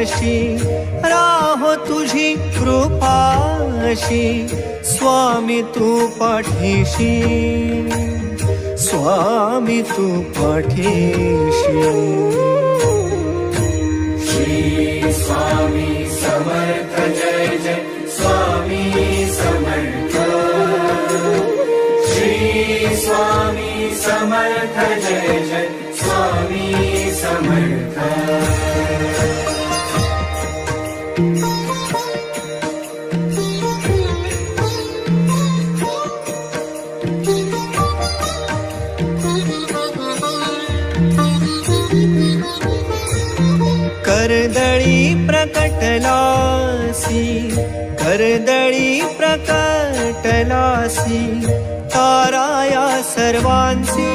राहो तुझी कृपाशी स्वामी तू पाठीशी स्वामी तू पाठीशी श्री स्वामी समर्थ जय जय स्वामी समर्थ श्री स्वामी समर्थ जय जय स्वामी समर्थ कर्दळी प्रकटलासी कर्दळी प्रकटलासी ताराया सर्वांसी